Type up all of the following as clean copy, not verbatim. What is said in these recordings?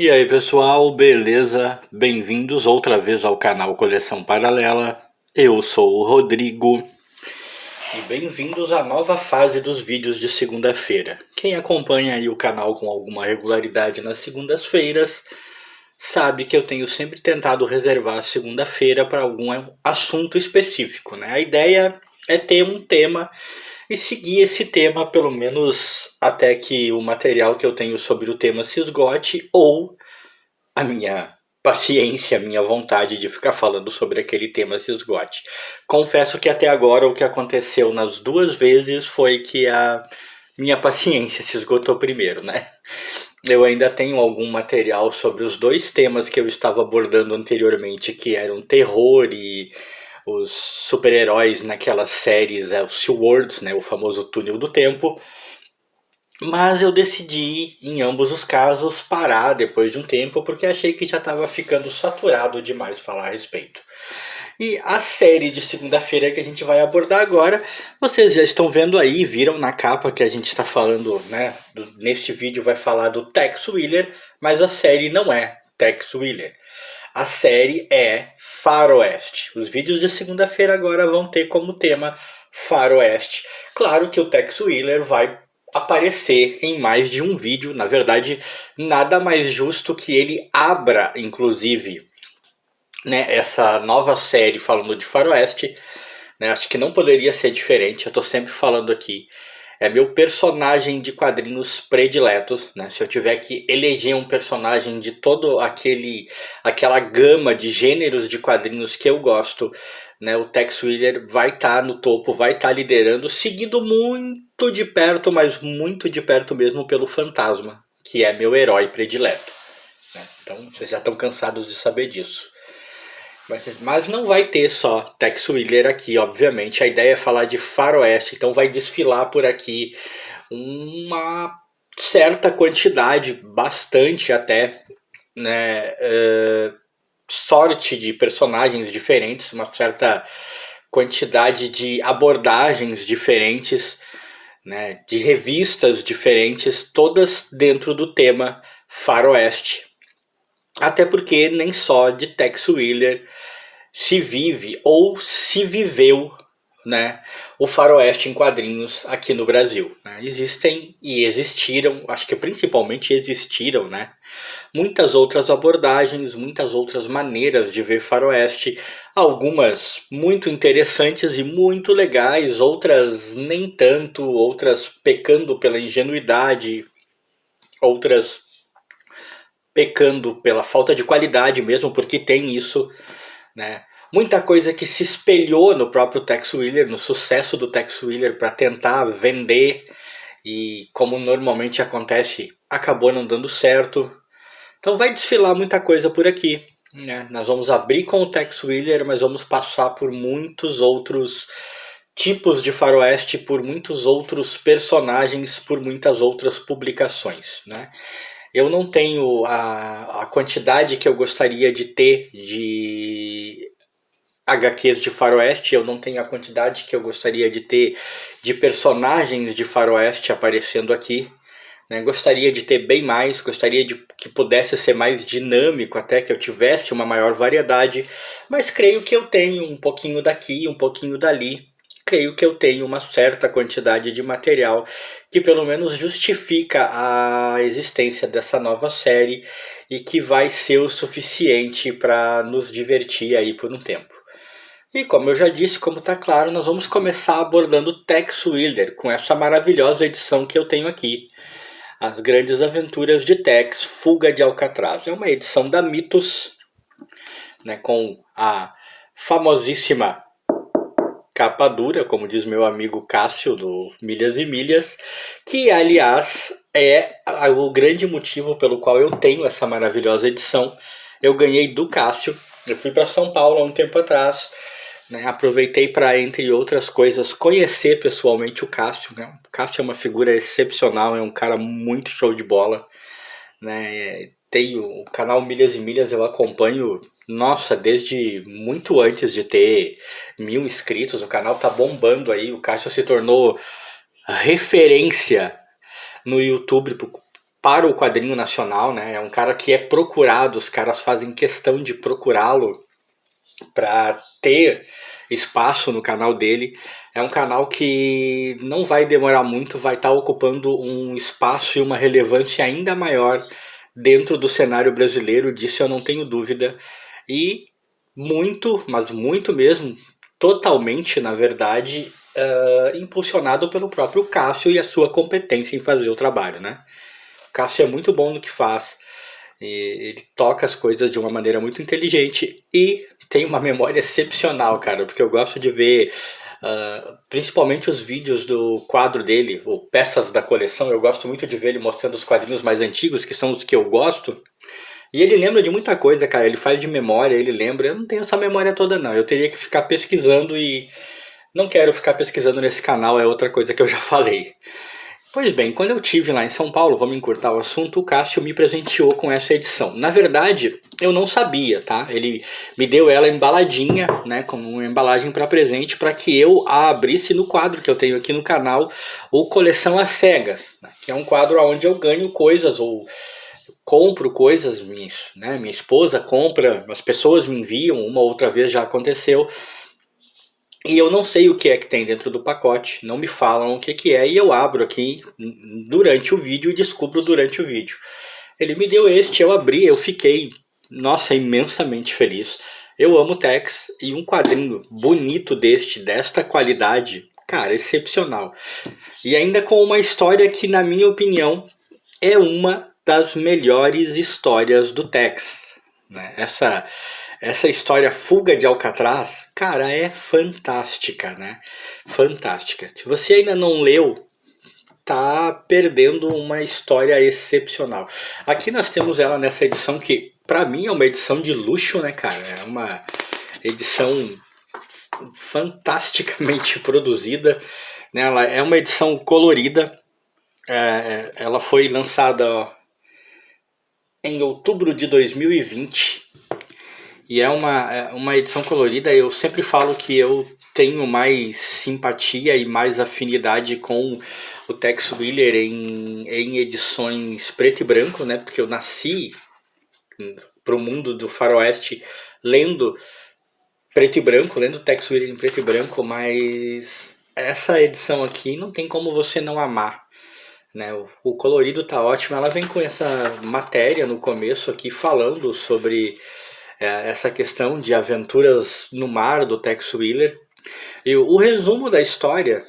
E aí pessoal, beleza? Bem-vindos outra vez ao canal Coleção Paralela. Eu sou o Rodrigo e bem-vindos à nova fase dos vídeos de segunda-feira. Quem acompanha aí o canal com alguma regularidade nas segundas-feiras sabe que eu tenho sempre tentado reservar a segunda-feira para algum assunto específico, né? A ideia é ter um tema e seguir esse tema pelo menos até que o material que eu tenho sobre o tema se esgote ou a minha paciência, a minha vontade de ficar falando sobre aquele tema se esgote. Confesso que até agora o que aconteceu nas duas vezes foi que a minha paciência se esgotou primeiro, né? Eu ainda tenho algum material sobre os dois temas que eu estava abordando anteriormente, que eram terror e os super-heróis naquelas séries Elseworlds, né, o famoso túnel do tempo. Mas eu decidi, em ambos os casos, parar depois de um tempo, porque achei que já estava ficando saturado demais falar a respeito. E a série de segunda-feira que a gente vai abordar agora, vocês já estão vendo aí, viram na capa que a gente está falando, né? Neste vídeo vai falar do Tex Willer, mas a série não é Tex Willer. A série é Faroeste. Os vídeos de segunda-feira agora vão ter como tema Faroeste. Claro que o Tex Willer vai aparecer em mais de um vídeo. Na verdade, nada mais justo que ele abra, inclusive, né, essa nova série falando de Faroeste. Né, acho que não poderia ser diferente. Eu estou sempre falando aqui. É meu personagem de quadrinhos prediletos, né? Se eu tiver que eleger um personagem de todo aquela gama de gêneros de quadrinhos que eu gosto, né? O Tex Willer vai estar no topo, vai estar liderando, seguido muito de perto, mas muito de perto mesmo pelo Fantasma, que é meu herói predileto, né? Então vocês já estão cansados de saber disso. Mas não vai ter só Tex Willer aqui, obviamente. A ideia é falar de Faroeste, então vai desfilar por aqui uma certa quantidade, bastante até, né, sorte de personagens diferentes, uma certa quantidade de abordagens diferentes, né, de revistas diferentes, todas dentro do tema Faroeste. Até porque nem só de Tex Willer se vive ou se viveu, né, o faroeste em quadrinhos aqui no Brasil, né? Existem e existiram, acho que principalmente existiram, né, muitas outras abordagens, muitas outras maneiras de ver faroeste, algumas muito interessantes e muito legais, outras nem tanto, outras pecando pela ingenuidade, outras pecando pela falta de qualidade mesmo, porque tem isso, né? Muita coisa que se espelhou no próprio Tex Willer, no sucesso do Tex Willer para tentar vender e, como normalmente acontece, acabou não dando certo. Então vai desfilar muita coisa por aqui, né? Nós vamos abrir com o Tex Willer, mas vamos passar por muitos outros tipos de faroeste, por muitos outros personagens, por muitas outras publicações, né? Eu não tenho a quantidade que eu gostaria de ter de HQs de faroeste, eu não tenho a quantidade que eu gostaria de ter de personagens de faroeste aparecendo aqui, né? Gostaria de ter bem mais, gostaria de que pudesse ser mais dinâmico, até que eu tivesse uma maior variedade, mas creio que eu tenho um pouquinho daqui, um pouquinho dali. Creio que eu tenho uma certa quantidade de material que pelo menos justifica a existência dessa nova série e que vai ser o suficiente para nos divertir aí por um tempo. E como eu já disse, como está claro, nós vamos começar abordando Tex Willer com essa maravilhosa edição que eu tenho aqui. As Grandes Aventuras de Tex, Fuga de Alcatraz. É uma edição da Mitos, né, com a famosíssima capa dura, como diz meu amigo Cássio do Milhas e Milhas, que aliás é o grande motivo pelo qual eu tenho essa maravilhosa edição. Eu ganhei do Cássio, eu fui para São Paulo há um tempo atrás, né, aproveitei para, entre outras coisas, conhecer pessoalmente o Cássio, né? O Cássio é uma figura excepcional, é um cara muito show de bola, né? Tem o canal Milhas e Milhas, eu acompanho, nossa, desde muito antes de ter 1000 inscritos. O canal tá bombando aí, o Cássio se tornou referência no YouTube para o quadrinho nacional, né? É um cara que é procurado, os caras fazem questão de procurá-lo para ter espaço no canal dele. É um canal que não vai demorar muito, vai estar ocupando um espaço e uma relevância ainda maior dentro do cenário brasileiro, disso eu não tenho dúvida. E muito, mas muito mesmo, totalmente, na verdade, impulsionado pelo próprio Cássio e a sua competência em fazer o trabalho, né? O Cássio é muito bom no que faz. Ele toca as coisas de uma maneira muito inteligente e tem uma memória excepcional, cara, porque eu gosto de ver principalmente os vídeos do quadro dele, ou peças da coleção. Eu gosto muito de ver ele mostrando os quadrinhos mais antigos, que são os que eu gosto. E ele lembra de muita coisa, cara. Ele faz de memória, ele lembra. Eu não tenho essa memória toda, não. Eu teria que ficar pesquisando e não quero ficar pesquisando nesse canal, é outra coisa que eu já falei. Pois bem, quando eu tive lá em São Paulo, vamos encurtar o assunto, o Cássio me presenteou com essa edição. Na verdade, eu não sabia, tá? Ele me deu ela embaladinha, né, com uma embalagem para presente, para que eu a abrisse no quadro que eu tenho aqui no canal, o Coleção às Cegas, né, que é um quadro onde eu ganho coisas ou compro coisas, minha esposa compra, as pessoas me enviam, uma ou outra vez já aconteceu. E eu não sei o que é que tem dentro do pacote, não me falam o que que é, e eu abro aqui durante o vídeo e descubro durante o vídeo. Ele me deu este, eu abri, eu fiquei, nossa, imensamente feliz. Eu amo Tex e um quadrinho bonito desta qualidade, cara, excepcional. E ainda com uma história que, na minha opinião, é uma das melhores histórias do Tex, né? Essa história Fuga de Alcatraz, cara, é fantástica, né? Fantástica. Se você ainda não leu, tá perdendo uma história excepcional. Aqui nós temos ela nessa edição que, pra mim, é uma edição de luxo, né, cara? É uma edição fantasticamente produzida, né? Ela é uma edição colorida. Ela foi lançada em outubro de 2020. E é uma edição colorida. Eu sempre falo que eu tenho mais simpatia e mais afinidade com o Tex Willer em edições preto e branco, né? Porque eu nasci pro mundo do faroeste lendo preto e branco, lendo Tex Willer em preto e branco, mas essa edição aqui não tem como você não amar, né? O colorido tá ótimo. Ela vem com essa matéria no começo aqui falando sobre essa questão de aventuras no mar do Tex Willer. E o resumo da história,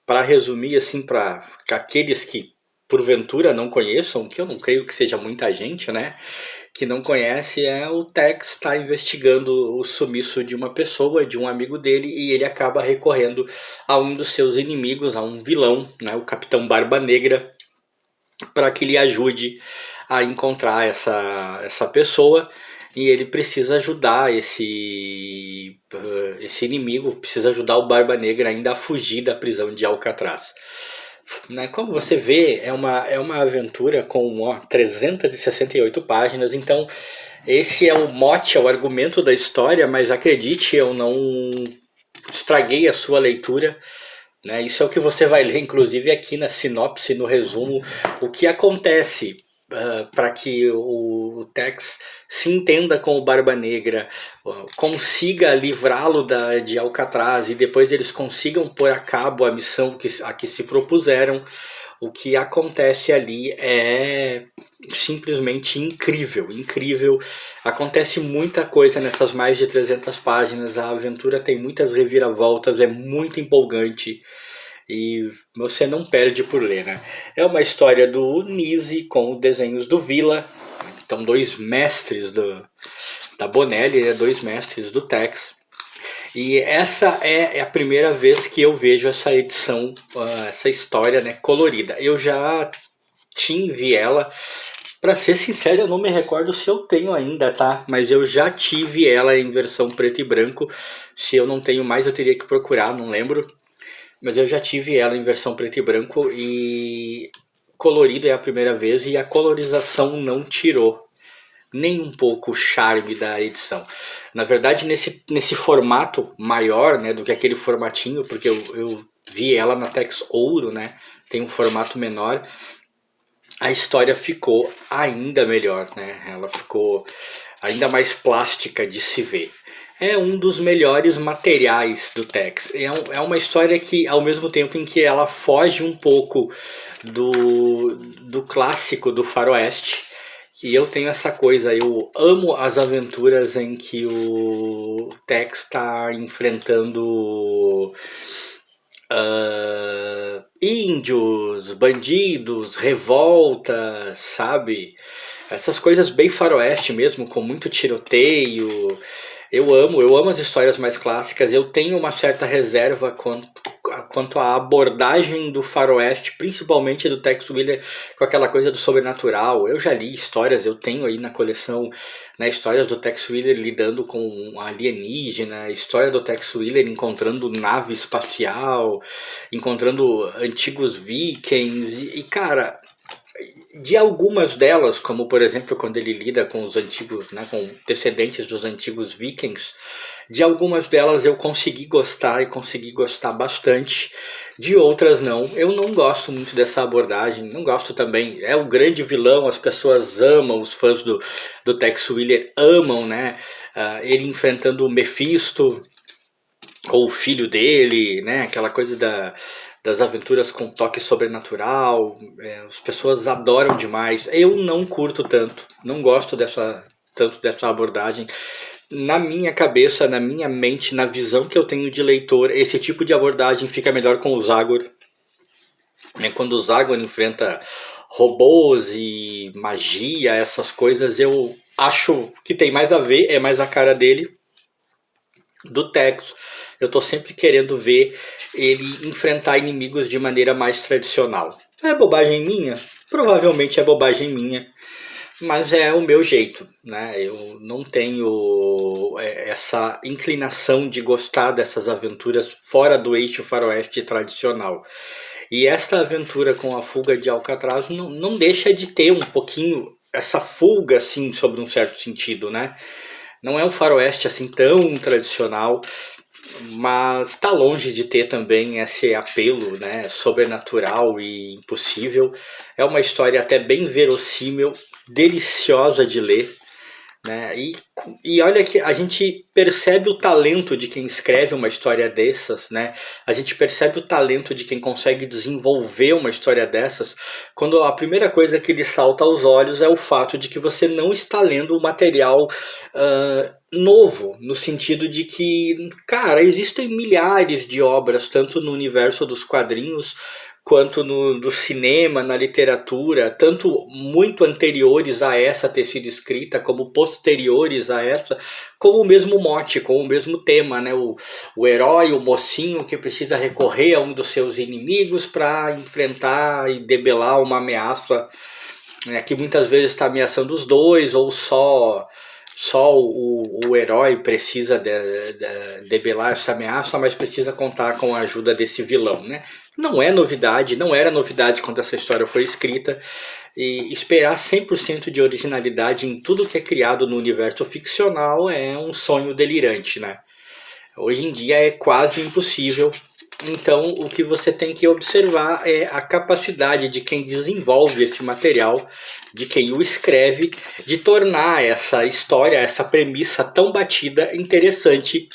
para resumir assim para aqueles que porventura não conheçam, que eu não creio que seja muita gente, né, que não conhece, o Tex está investigando o sumiço de uma pessoa, de um amigo dele, e ele acaba recorrendo a um dos seus inimigos, a um vilão, né, o Capitão Barba Negra, para que lhe ajude a encontrar essa pessoa. E ele precisa ajudar esse inimigo, precisa ajudar o Barba Negra ainda a fugir da prisão de Alcatraz. Como você vê, é uma aventura com 368 páginas, então esse é o mote, é o argumento da história, mas acredite, eu não estraguei a sua leitura. Né? Isso é o que você vai ler, inclusive aqui na sinopse, no resumo, o que acontece para que o Tex se entenda com o Barba Negra, consiga livrá-lo de Alcatraz e depois eles consigam pôr a cabo a missão a que se propuseram. O que acontece ali é simplesmente incrível, incrível. Acontece muita coisa nessas mais de 300 páginas, a aventura tem muitas reviravoltas, é muito empolgante. E você não perde por ler, né? É uma história do Nise com desenhos do Villa. Então, dois mestres da Bonelli, dois mestres do Tex. E essa é a primeira vez que eu vejo essa edição, essa história, né, colorida. Eu já tive ela. Pra ser sincero, eu não me recordo se eu tenho ainda, tá? Mas eu já tive ela em versão preto e branco. Se eu não tenho mais, eu teria que procurar, não lembro. Mas eu já tive ela em versão preto e branco e colorido é a primeira vez e a colorização não tirou nem um pouco o charme da edição. Na verdade, nesse formato maior, né, do que aquele formatinho, porque eu vi ela na Tex Ouro, né, tem um formato menor. a história ficou ainda melhor, né? Ela ficou ainda mais plástica de se ver. É um dos melhores materiais do Tex. É uma história que, ao mesmo tempo em que ela foge um pouco do clássico do faroeste, que eu tenho essa coisa, eu amo as aventuras em que o Tex está enfrentando índios, bandidos, revoltas, sabe? Essas coisas bem faroeste mesmo, com muito tiroteio. Eu amo as histórias mais clássicas. Eu tenho uma certa reserva quanto à abordagem do faroeste, principalmente do Tex Willer, com aquela coisa do sobrenatural. Eu já li histórias, eu tenho aí na coleção, né, histórias do Tex Willer lidando com alienígena, história do Tex Willer encontrando nave espacial, encontrando antigos vikings, e cara, de algumas delas, como por exemplo quando ele lida com os antigos, né, com descendentes dos antigos vikings, de algumas delas eu consegui gostar e consegui gostar bastante, de outras não. Eu não gosto muito dessa abordagem, não gosto também. É o grande vilão, as pessoas amam, os fãs do Tex Willer amam, né? Ele enfrentando o Mephisto, ou o filho dele, né? Aquela coisa das aventuras com toque sobrenatural. As pessoas adoram demais. Eu não curto tanto, não gosto tanto dessa abordagem. Na minha cabeça, na minha mente, na visão que eu tenho de leitor, esse tipo de abordagem fica melhor com o Zagor. Quando o Zagor enfrenta robôs e magia, essas coisas, eu acho que tem mais a ver, é mais a cara dele. Do Tex, eu tô sempre querendo ver ele enfrentar inimigos de maneira mais tradicional. É bobagem minha? Provavelmente é bobagem minha, mas é o meu jeito, né? Eu não tenho essa inclinação de gostar dessas aventuras fora do eixo faroeste tradicional. E esta aventura com a fuga de Alcatraz não deixa de ter um pouquinho essa fuga, assim, sobre um certo sentido, né? Não é um faroeste assim tão tradicional, mas está longe de ter também esse apelo, né, sobrenatural e impossível. É uma história até bem verossímil, deliciosa de ler, né? E olha que a gente percebe o talento de quem escreve uma história dessas, né? A gente percebe o talento de quem consegue desenvolver uma história dessas, quando a primeira coisa que lhe salta aos olhos é o fato de que você não está lendo o material novo, no sentido de que, cara, existem milhares de obras, tanto no universo dos quadrinhos quanto no cinema, na literatura, tanto muito anteriores a essa ter sido escrita, como posteriores a essa, com o mesmo mote, com o mesmo tema, né? O herói, o mocinho que precisa recorrer a um dos seus inimigos para enfrentar e debelar uma ameaça, né, que muitas vezes está ameaçando os dois, ou só o herói precisa debelar essa ameaça, mas precisa contar com a ajuda desse vilão, né? Não é novidade, não era novidade quando essa história foi escrita, e esperar 100% de originalidade em tudo que é criado no universo ficcional é um sonho delirante, né? Hoje em dia é quase impossível. Então, o que você tem que observar é a capacidade de quem desenvolve esse material, de quem o escreve, de tornar essa história, essa premissa tão batida, interessante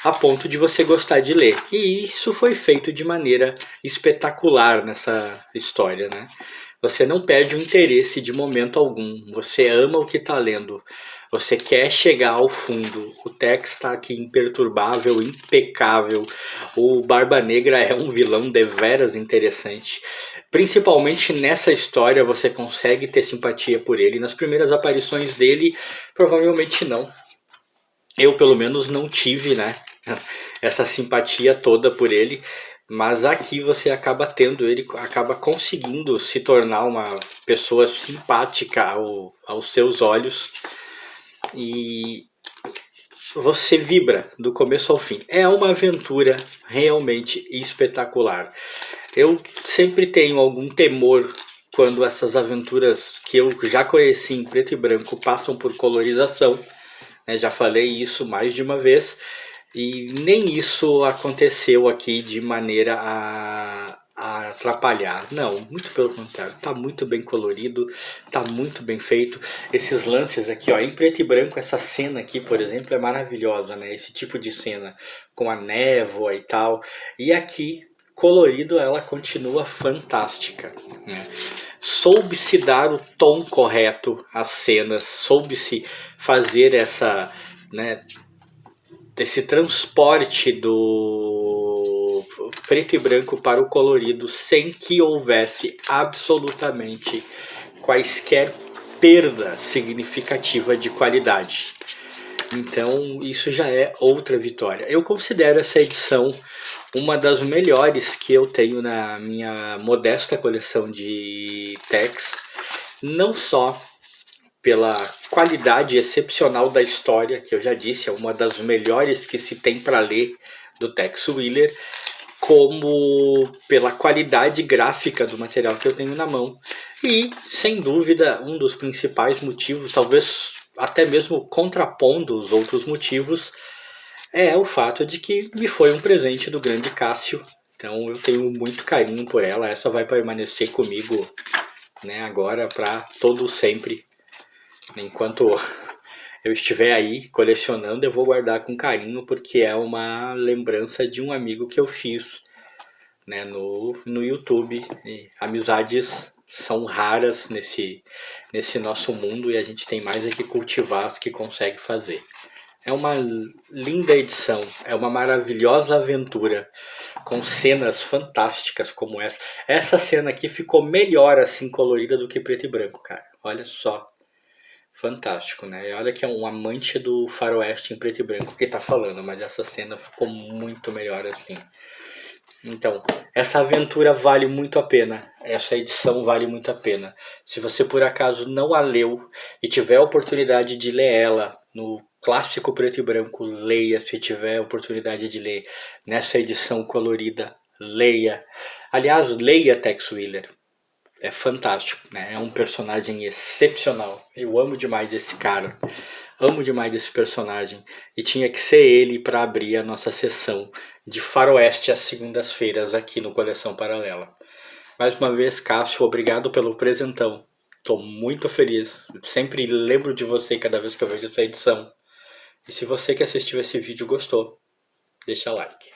a ponto de você gostar de ler. E isso foi feito de maneira espetacular nessa história, né? Você não perde o interesse de momento algum. Você ama o que está lendo. Você quer chegar ao fundo. O Tex está aqui imperturbável, impecável. O Barba Negra é um vilão deveras interessante. Principalmente nessa história você consegue ter simpatia por ele. Nas primeiras aparições dele, provavelmente não. Eu, pelo menos, não tive, né, essa simpatia toda por ele. Mas aqui você acaba tendo, ele acaba conseguindo se tornar uma pessoa simpática aos seus olhos. E você vibra do começo ao fim. É uma aventura realmente espetacular. Eu sempre tenho algum temor quando essas aventuras que eu já conheci em preto e branco passam por colorização, né? Já falei isso mais de uma vez. E nem isso aconteceu aqui de maneira a atrapalhar. Não, muito pelo contrário. Tá muito bem colorido, tá muito bem feito. Esses lances aqui, ó, em preto e branco, essa cena aqui, por exemplo, é maravilhosa, né? Esse tipo de cena com a névoa e tal. E aqui, colorido, ela continua fantástica, né? Soube-se dar o tom correto às cenas, soube-se fazer essa, né, desse transporte do preto e branco para o colorido sem que houvesse absolutamente quaisquer perda significativa de qualidade. Então isso já é outra vitória. Eu considero essa edição uma das melhores que eu tenho na minha modesta coleção de Tex, não só pela qualidade excepcional da história, que eu já disse, é uma das melhores que se tem para ler do Tex Willer, como pela qualidade gráfica do material que eu tenho na mão. E, sem dúvida, um dos principais motivos, talvez até mesmo contrapondo os outros motivos, é o fato de que me foi um presente do grande Cássio. Então eu tenho muito carinho por ela. Essa vai permanecer comigo, né, agora para todo sempre. Enquanto eu estiver aí colecionando, eu vou guardar com carinho, porque é uma lembrança de um amigo que eu fiz, né, no YouTube. E amizades são raras nesse nosso mundo e a gente tem mais é que cultivar as que consegue fazer. É uma linda edição, é uma maravilhosa aventura, com cenas fantásticas como essa. Essa cena aqui ficou melhor assim colorida do que preto e branco, cara. Olha só, fantástico, né? E olha que é um amante do faroeste em preto e branco que tá falando, mas essa cena ficou muito melhor assim. Então, essa aventura vale muito a pena, essa edição vale muito a pena. Se você por acaso não a leu e tiver a oportunidade de ler ela no clássico preto e branco, leia. Se tiver a oportunidade de ler nessa edição colorida, leia. Aliás, leia Tex Willer, é fantástico, né? É um personagem excepcional. Eu amo demais esse cara. Amo demais esse personagem. E tinha que ser ele para abrir a nossa sessão de faroeste às segundas-feiras aqui no Coleção Paralela. Mais uma vez, Cássio, obrigado pelo presentão. Estou muito feliz. Sempre lembro de você cada vez que eu vejo essa edição. E se você que assistiu esse vídeo gostou, deixa like.